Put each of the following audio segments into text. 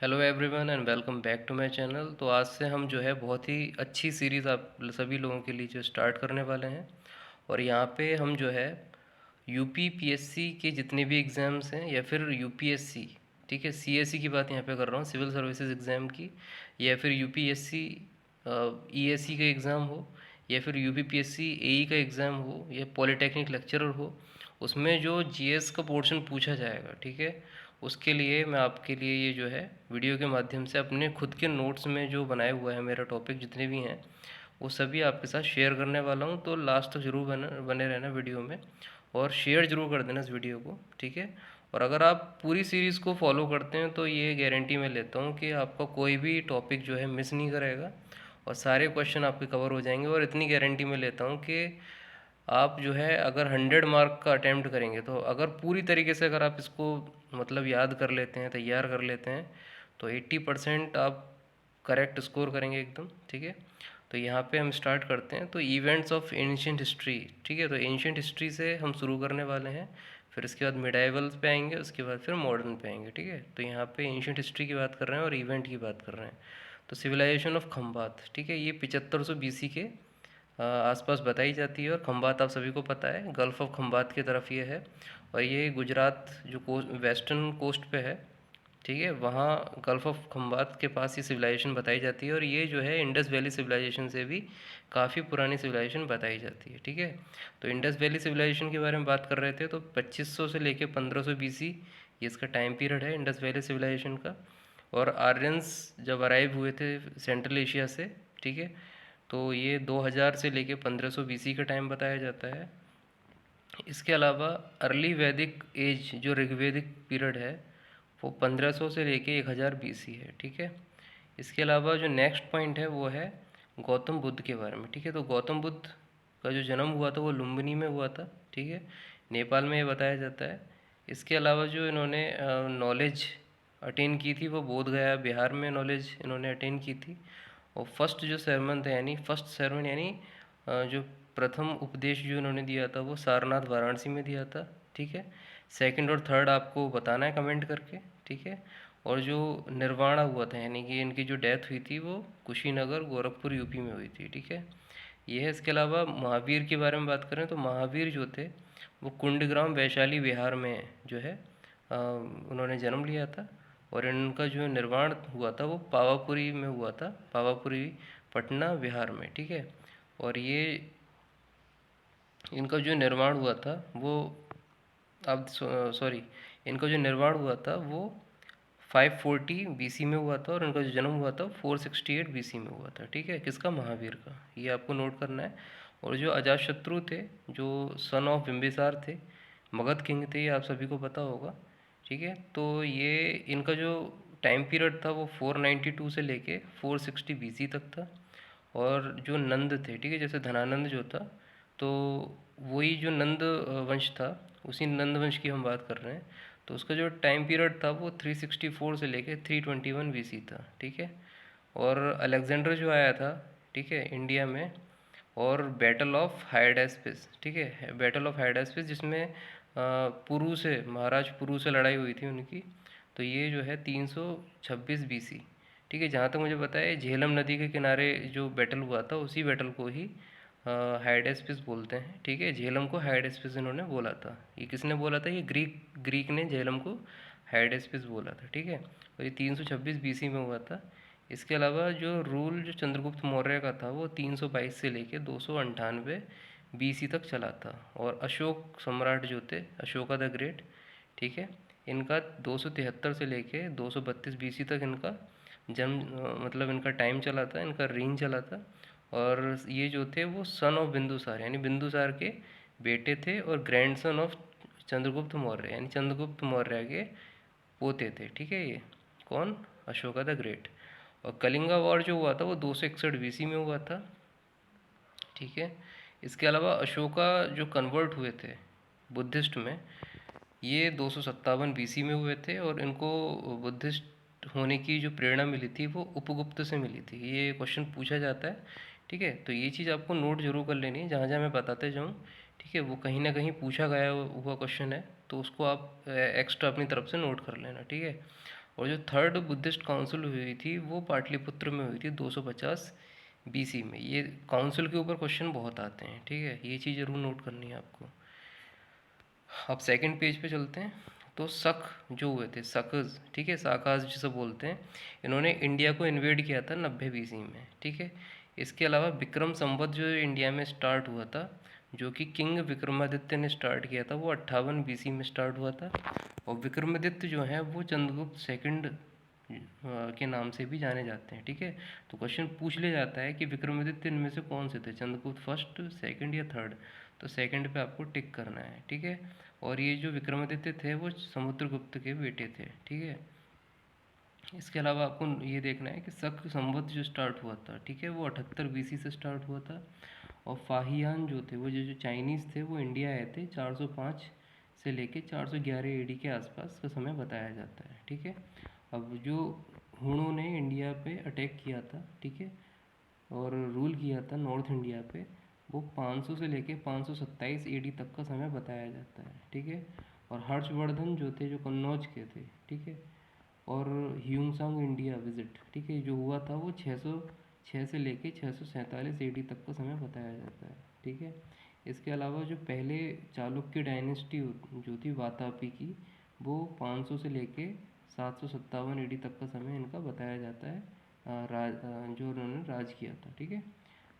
Hello everyone and welcome back to my channel. तो आज से हम जो है बहुत ही अच्छी सीरीज़ आप सभी लोगों के लिए जो स्टार्ट करने वाले हैं। और यहाँ पे हम जो है यूपी पीएससी के जितने भी एग्ज़ाम्स हैं या फिर यूपीएससी, ठीक है, सीएससी की बात यहाँ पे कर रहा हूँ, सिविल सर्विसेज एग्ज़ाम की, या फिर यूपीएससी ईएससी का एग्ज़ाम हो, या फिर यूपीपीएससी एई का एग्ज़ाम हो, या पॉलिटेक्निक लेक्चरर हो, उसमें जो जीएस का पोर्शन पूछा जाएगा, ठीक है, उसके लिए मैं आपके लिए ये जो है वीडियो के माध्यम से अपने खुद के नोट्स में जो बनाए हुआ है मेरा टॉपिक जितने भी हैं वो सभी आपके साथ शेयर करने वाला हूँ। तो लास्ट तक जरूर बने रहना वीडियो में और शेयर जरूर कर देना इस वीडियो को, ठीक है। और अगर आप पूरी सीरीज़ को फॉलो करते हैं तो ये गारंटी मैं लेता हूँ कि आपका कोई भी टॉपिक जो है मिस नहीं करेगा और सारे क्वेश्चन आपके कवर हो जाएंगे। और इतनी गारंटी मैं लेता हूँ कि आप जो है अगर 100 मार्क का अटैम्प्ट करेंगे तो अगर पूरी तरीके से अगर आप इसको मतलब याद कर लेते हैं, तैयार कर लेते हैं, तो 80% आप करेक्ट स्कोर करेंगे एकदम, ठीक है। तो यहाँ पे हम स्टार्ट करते हैं। तो इवेंट्स ऑफ एंशियंट हिस्ट्री, ठीक है, तो एंशियंट हिस्ट्री से हम शुरू करने वाले हैं, फिर इसके बाद मिडाइवल्स पे आएंगे, उसके बाद फिर मॉडर्न पे आएंगे, ठीक है। तो यहाँ पे एंशियंट हिस्ट्री की बात कर रहे हैं और इवेंट की बात कर रहे हैं। तो सिविलाइजेशन ऑफ खंबात, ठीक है, ये 7500 बीसी के आसपास बताई जाती है। और खंबात आप सभी को पता है, गल्फ़ ऑफ खंबात की तरफ ये है और ये गुजरात जो वेस्टर्न कोस्ट पे है, ठीक है, वहाँ गल्फ़ ऑफ खंबात के पास ये सिविलाइजेशन बताई जाती है। और ये जो है इंडस वैली सिविलाइजेशन से भी काफ़ी पुरानी सिविलाइजेशन बताई जाती है, ठीक है। तो इंडस वैली सिविलाइजेशन के बारे में बात कर रहे थे, तो 2500 से लेके 1500 बीसी ये इसका टाइम पीरियड है इंडस वैली सिविलाइजेशन का। और आर्यंस जब अराइव हुए थे सेंट्रल एशिया से, ठीक है, तो ये 2000 से लेके 1500 बीसी का टाइम बताया जाता है। इसके अलावा अर्ली वैदिक एज जो ऋग्वेदिक पीरियड है वो 1500 से लेके 1000 बीसी है, ठीक है। इसके अलावा जो नेक्स्ट पॉइंट है वो है गौतम बुद्ध के बारे में, ठीक है। तो गौतम बुद्ध का जो जन्म हुआ था वो लुम्बिनी में हुआ था, ठीक है, नेपाल में ये बताया जाता है। इसके अलावा जो इन्होंने नॉलेज अटेन की थी वो बोध गया बिहार में नॉलेज इन्होंने अटेन की थी। और फर्स्ट जो सरमन था यानी फर्स्ट सरमन यानी जो प्रथम उपदेश जो इन्होंने दिया था वो सारनाथ वाराणसी में दिया था, ठीक है। सेकंड और थर्ड आपको बताना है कमेंट करके, ठीक है। और जो निर्वाणा हुआ था यानी कि इनकी जो डेथ हुई थी वो कुशीनगर गोरखपुर यूपी में हुई थी, ठीक है। ये है। इसके अलावा महावीर के बारे में बात करें तो महावीर जो थे वो कुंडग्राम वैशाली विहार में जो है उन्होंने जन्म लिया था। और इनका जो निर्वाण हुआ था वो पावापुरी में हुआ था, पावापुरी पटना बिहार में, ठीक है। और ये इनका जो निर्माण हुआ था वो अब सॉरी इनका जो निर्माण हुआ था वो 540 बीसी में हुआ था और इनका जो जन्म हुआ था 468 बीसी में हुआ था, ठीक है। किसका? महावीर का। ये आपको नोट करना है। और जो अजातशत्रु थे जो सन ऑफ बिम्बिसार थे, मगध किंग थे, ये आप सभी को पता होगा, ठीक है। तो ये इनका जो टाइम पीरियड था वो 492 से लेके 460 बीसी तक था। और जो नंद थे, ठीक है, जैसे धनानंद जो था, तो वही जो नंद वंश था, उसी नंद वंश की हम बात कर रहे हैं। तो उसका जो टाइम पीरियड था वो 364 से लेके 321 बीसी था, ठीक है। और अलेक्जेंडर जो आया था, ठीक है, इंडिया में, और बैटल ऑफ हाइडेस्पिस, ठीक है, बैटल ऑफ हाइडेस्पिस जिसमें पुरु से महाराज पुरु से लड़ाई हुई थी उनकी। तो ये जो है 326 बीसी, ठीक है। जहाँ तक मुझे पता है झेलम नदी के किनारे जो बैटल हुआ था उसी बैटल को ही हाइडेस्पिस बोलते हैं, ठीक है। झेलम को हाइडेस्पिस इन्होंने बोला था। ये किसने बोला था? ये ग्रीक ने झेलम को हाइडेस्पिस बोला था, ठीक है। और ये 326 बीसी में हुआ था। इसके अलावा जो रूल जो चंद्रगुप्त मौर्य का था वो 322 से लेके 298 बीसी तक चला था। और अशोक सम्राट जो थे, अशोका द ग्रेट, ठीक है, इनका 273 से लेके 232 बीसी तक इनका जन्म मतलब इनका टाइम चला था, इनका रेंज चला था। और ये जो थे वो सन ऑफ बिंदुसार यानी बिंदुसार के बेटे थे और ग्रैंडसन ऑफ चंद्रगुप्त मौर्य यानी चंद्रगुप्त मौर्य के पोते थे, ठीक है। ये कौन? Ashoka the great. और कलिंगा वॉर जो हुआ था वो 261 बीसी में हुआ था, ठीक है। इसके अलावा अशोका जो कन्वर्ट हुए थे बुद्धिस्ट में, ये 257 बीसी में हुए थे। और इनको बुद्धिस्ट होने की जो प्रेरणा मिली थी वो उपगुप्त से मिली थी। ये क्वेश्चन पूछा जाता है, ठीक है। तो ये चीज़ आपको नोट जरूर कर लेनी है, जहाँ जहाँ मैं बताते जाऊँ, ठीक है, वो कहीं ना कहीं पूछा गया हुआ क्वेश्चन है, तो उसको आप एक्स्ट्रा अपनी तरफ से नोट कर लेना, ठीक है। और जो थर्ड बुद्धिस्ट काउंसिल हुई थी वो पाटलिपुत्र में हुई थी 250 बीसी में। ये काउंसिल के ऊपर क्वेश्चन बहुत आते हैं, ठीक है, ये चीज़ ज़रूर नोट करनी है आपको। अब सेकंड पेज पे चलते हैं। तो शक जो हुए थे, शकज, ठीक है, शाकाज जिसे बोलते हैं, इन्होंने इंडिया को इन्वेड किया था 90 बीसी में, ठीक है। इसके अलावा विक्रम संवत जो इंडिया में स्टार्ट हुआ था, जो कि किंग विक्रमादित्य ने स्टार्ट किया था, वो 58 बीसी में स्टार्ट हुआ था। और विक्रमादित्य जो है वो चंद्रगुप्त सेकंड के नाम से भी जाने जाते हैं, ठीक है। तो क्वेश्चन पूछ लिया जाता है कि विक्रमादित्य इनमें से कौन से थे, चंद्रगुप्त फर्स्ट, सेकंड या थर्ड। तो सेकंड पे आपको टिक करना है, ठीक है। और ये जो विक्रमादित्य थे वो समुद्रगुप्त के बेटे थे, ठीक है। इसके अलावा आपको ये देखना है कि शक संवत जो स्टार्ट हुआ था, ठीक है, वो 78 बीसी से स्टार्ट हुआ था। और फाहियान जो थे, वो जो जो चाइनीज़ थे, वो इंडिया आए थे 405 से लेके 411 एडी के आसपास का समय बताया जाता है, ठीक है। अब जो हुणों ने इंडिया पे अटैक किया था, ठीक है, और रूल किया था नॉर्थ इंडिया पे, वो 500 से लेके 527 एडी तक का समय बताया जाता है, ठीक है। और हर्षवर्धन जो थे, जो कन्नौज के थे, ठीक है। और ह्यूमसांग इंडिया विजिट, ठीक है, जो हुआ था वो 606 से लेके 647 एडी तक का समय बताया जाता है, ठीक है। इसके अलावा जो पहले चालुक्य डायनेस्टी जो थी वातापी की, वो 500 से लेके 757 एडी तक का समय इनका बताया जाता है, जो उन्होंने राज किया था, ठीक है।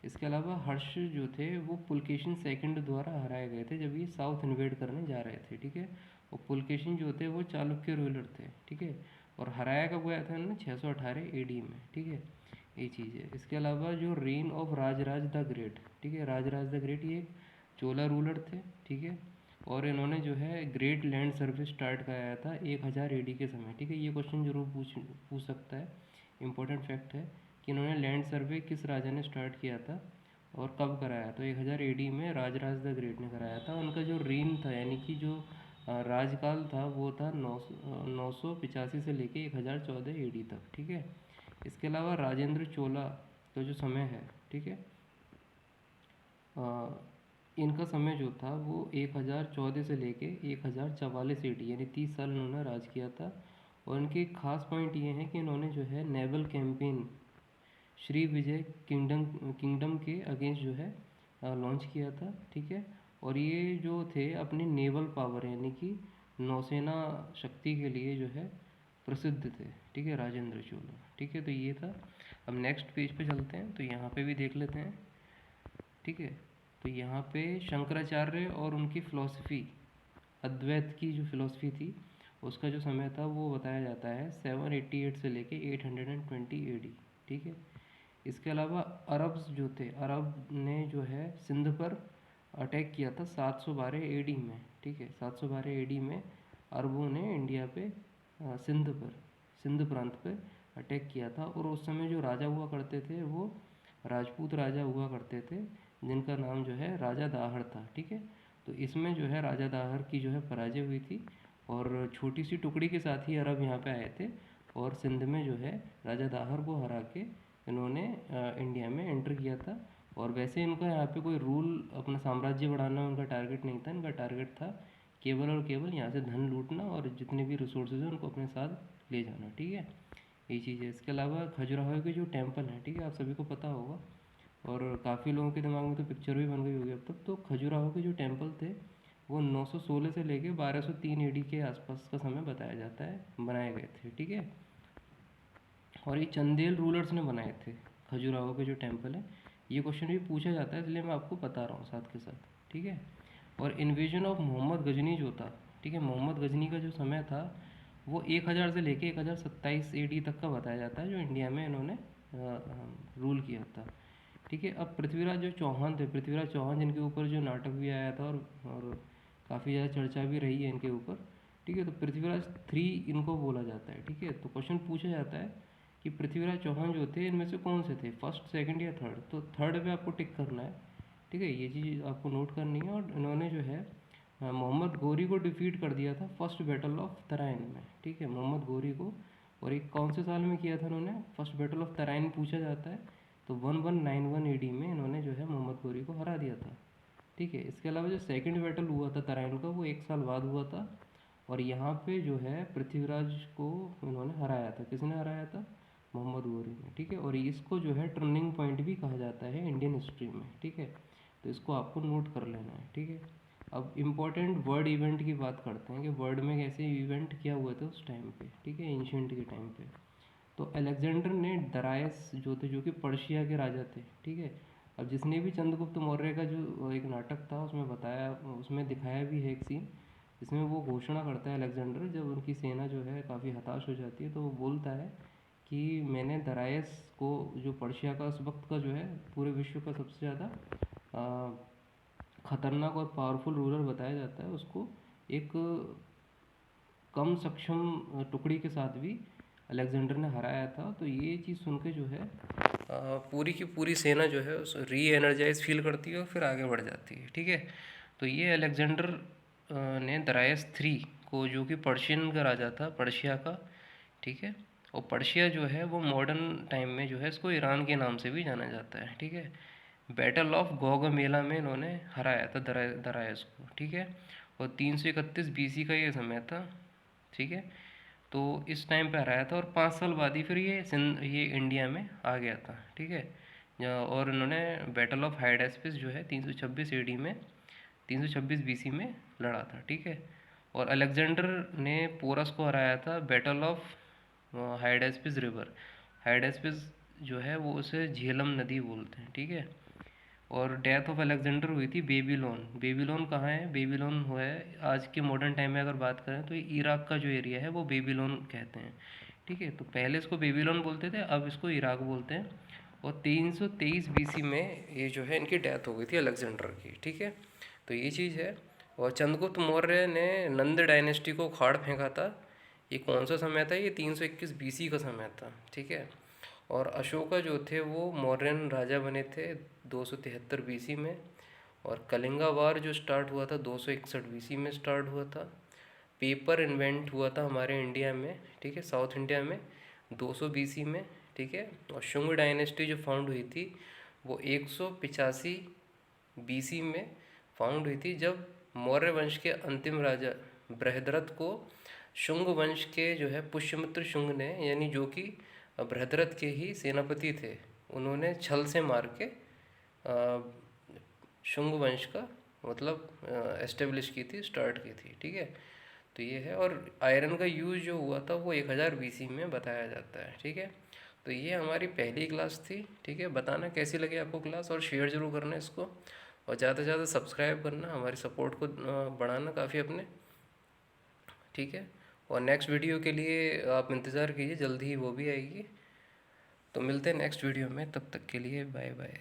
इसके अलावा हर्ष जो थे वो पुलकेशिन सेकंड द्वारा हराए गए थे जब ये साउथ इन्वेड करने जा रहे थे, ठीक है। और पुलकेशिन जो थे वो चालुक्य रूलर थे, ठीक है। और हराया कब गया था इन्होंने, 618 एडी में, ठीक है। ये चीज़ है। इसके अलावा जो rain of Rajaraja the great, ठीक है, राजराज द ग्रेट ये चोला रूलर थे, ठीक है। और इन्होंने जो है ग्रेट लैंड सर्विस स्टार्ट कराया था 1000 एडी के समय, ठीक है। ये क्वेश्चन जरूर पूछ सकता है, इंपॉर्टेंट फैक्ट है कि इन्होंने लैंड सर्वे किस राजा ने स्टार्ट किया था और कब कराया। तो 1000 एडी में राजराज द ग्रेट ने कराया था। उनका जो रेन था, यानी कि जो राजकाल था, वो था 985 से लेके 1014 एडी तक, ठीक है। इसके अलावा राजेंद्र चोला का जो समय है, ठीक है, इनका समय जो था वो 1014 से लेके 1044 एडी, यानी 30 साल इन्होंने राज किया था। और इनके एक खास पॉइंट ये हैं कि इन्होंने जो है naval campaign Shri Vijay kingdom के अगेंस्ट जो है लॉन्च किया था, ठीक है। और ये जो थे अपनी नेवल पावर, यानी कि नौसेना शक्ति के लिए जो है प्रसिद्ध थे, ठीक है, राजेंद्र चोला, ठीक है। तो ये था। अब नेक्स्ट पेज पे चलते हैं, तो यहाँ पे भी देख लेते हैं, ठीक है। तो यहाँ पे शंकराचार्य और उनकी फ़िलॉसफी, अद्वैत की जो फ़िलॉसफी थी, उसका जो समय था वो बताया जाता है 788 से लेके 820 एडी, ठीक है। इसके अलावा अरब्स जो थे, अरब ने जो है सिंध पर अटैक किया था 712 एडी में, ठीक है। 712 एडी में अरबों ने इंडिया पे सिंध प्रांत पे अटैक किया था। और उस समय जो राजा हुआ करते थे वो राजपूत राजा हुआ करते थे, जिनका नाम जो है राजा दाहड़ था, ठीक है। तो इसमें जो है राजा दाहड़ की जो है पराजय हुई थी, और छोटी सी टुकड़ी के साथ ही अरब यहाँ पे आए थे, और सिंध में जो है राजा दाहड़ को हरा के इन्होंने इंडिया में एंटर किया था। और वैसे इनका यहाँ पे कोई रूल, अपना साम्राज्य बढ़ाना उनका टारगेट नहीं था। इनका टारगेट था केवल और केवल यहाँ से धन लूटना, और जितने भी रिसोर्सेज हैं उनको अपने साथ ले जाना, ठीक है। ये चीज़ है। इसके अलावा खजुराहो के जो टेम्पल हैं, ठीक है, आप सभी को पता होगा, और काफ़ी लोगों के दिमाग में तो पिक्चर भी बन गई होगी अब तक। तो खजुराहो के जो टेम्पल थे वो 916 से लेके 1203 एडी के आसपास का समय बताया जाता है बनाए गए थे, ठीक है। और ये चंदेल रूलर्स ने बनाए थे खजुराहो के जो टेम्पल है। ये क्वेश्चन भी पूछा जाता है, इसलिए मैं आपको बता रहा हूँ साथ के साथ, ठीक है। और इन्वेजन ऑफ मोहम्मद गजनी जो था, ठीक है, मोहम्मद गजनी का जो समय था वो 1000 से लेके 1027 एडी तक का बताया जाता है, जो इंडिया में इन्होंने रूल किया था, ठीक है। अब पृथ्वीराज जो चौहान थे, पृथ्वीराज चौहान, जिनके ऊपर जो नाटक भी आया था, और काफ़ी ज़्यादा चर्चा भी रही है इनके ऊपर, ठीक है। तो पृथ्वीराज 3 इनको बोला जाता है, ठीक है। तो क्वेश्चन पूछा जाता है कि पृथ्वीराज चौहान जो थे इनमें से कौन से थे, फर्स्ट, सेकंड या थर्ड। तो थर्ड पे आपको टिक करना है, ठीक है। ये चीज़ आपको नोट करनी है। और इन्होंने जो है मोहम्मद गोरी को डिफीट कर दिया था फर्स्ट बैटल ऑफ तराइन में, ठीक है, मोहम्मद गोरी को। और एक कौन से साल में किया था इन्होंने फर्स्ट बैटल ऑफ तराइन पूछा जाता है, तो 1191 एडी में इन्होंने जो है मोहम्मद गोरी को हरा दिया था, ठीक है। इसके अलावा जो सेकंड बैटल हुआ था तराइन का, वो 1 साल बाद हुआ था, और यहाँ पे जो है पृथ्वीराज को इन्होंने हराया था। किसने हराया था? मोहम्मद गौरी ने, ठीक है। और इसको जो है टर्निंग पॉइंट भी कहा जाता है इंडियन हिस्ट्री में, ठीक है। तो इसको आपको नोट कर लेना है, ठीक है। अब इम्पोर्टेंट वर्ल्ड इवेंट की बात करते हैं कि वर्ल्ड में कैसे इवेंट क्या हुए थे उस टाइम पे, ठीक है, एंशियंट के टाइम पे। तो अलेक्जेंडर ने दरायस जो थे, जो कि पर्शिया के राजा थे, ठीक है। अब जिसने भी चंद्रगुप्त मौर्य का जो एक नाटक था उसमें बताया, उसमें दिखाया भी है एक सीन जिसमें वो घोषणा करता है अलेक्जेंडर, जब उनकी सेना जो है काफ़ी हताश हो जाती है तो वो बोलता है कि मैंने दरायस को, जो पर्शिया का उस वक्त का जो है पूरे विश्व का सबसे ज़्यादा ख़तरनाक और पावरफुल रूलर बताया जाता है, उसको एक कम सक्षम टुकड़ी के साथ भी अलेक्जेंडर ने हराया था। तो ये चीज़ सुन के जो है पूरी की पूरी सेना जो है उस री एनर्जाइज फील करती है और फिर आगे बढ़ जाती है, ठीक है। तो ये अलेक्जेंडर ने दरायस थ्री को, जो कि पर्शियन का राजा था, पर्शिया का, ठीक है। और पर्शिया जो है वो मॉडर्न टाइम में जो है इसको ईरान के नाम से भी जाना जाता है, ठीक है। बैटल ऑफ गौगमेला में इन्होंने हराया था दरायस को, ठीक है। और 331 बीसी का ये समय था, ठीक है। तो इस टाइम पे हराया था और 5 साल बाद ही फिर ये इंडिया में आ गया था, ठीक है। और इन्होंने बैटल ऑफ हाइडेस्पिस जो है 326 एडी में, 326 बीसी में लड़ा था, ठीक है। और अलेक्जेंडर ने पोरस को हराया था बैटल ऑफ हाइडेस्पिस रिवर। हाइडेस्पिस जो है वो उसे झेलम नदी बोलते हैं, ठीक है। और डेथ ऑफ अलेक्जेंडर हुई थी बेबीलोन। बेबीलोन कहाँ है? बेबीलोन हुआ है आज के मॉडर्न टाइम में अगर बात करें तो इराक का जो एरिया है वो बेबीलोन कहते हैं, ठीक है। तो पहले इसको बेबीलोन बोलते थे, अब इसको इराक बोलते हैं। और 323 बीसी में ये जो है इनकी डेथ हो गई थी अलेक्जेंडर की, ठीक है। तो ये चीज़ है। और चंद्रगुप्त मौर्य ने नंद डायनेस्टी को उखाड़ फेंका था। ये कौन सा समय था? ये 321 बीसी का समय था, ठीक है। और अशोका जो थे वो मौर्यन राजा बने थे 273 बीसी में। और कलिंगा वार जो स्टार्ट हुआ था 261 बीसी में स्टार्ट हुआ था। पेपर इन्वेंट हुआ था हमारे इंडिया में, ठीक है, साउथ इंडिया में 200 बीसी में, ठीक है। और शुंग डायनेस्टी जो फाउंड हुई थी वो 185 बीसी में फाउंड हुई थी, जब मौर्य वंश के अंतिम राजा बृहद्रथ को शुंग वंश के जो है पुष्यमित्र शुंग ने, यानी जो कि बृहद्रथ के ही सेनापति थे, उन्होंने छल से मार के शुंग वंश का मतलब एस्टेब्लिश की थी, स्टार्ट की थी, ठीक है। तो ये है। और आयरन का यूज़ जो हुआ था वो 1000 बीसी में बताया जाता है, ठीक है। तो ये हमारी पहली क्लास थी, ठीक है। बताना कैसी लगी आपको क्लास, और शेयर ज़रूर करना इसको, और ज़्यादा से ज़्यादा सब्सक्राइब करना, हमारी सपोर्ट को बढ़ाना काफ़ी अपने, ठीक है। और नेक्स्ट वीडियो के लिए आप इंतज़ार कीजिए, जल्दी ही वो भी आएगी। तो मिलते हैं नेक्स्ट वीडियो में, तब तक के लिए बाय बाय।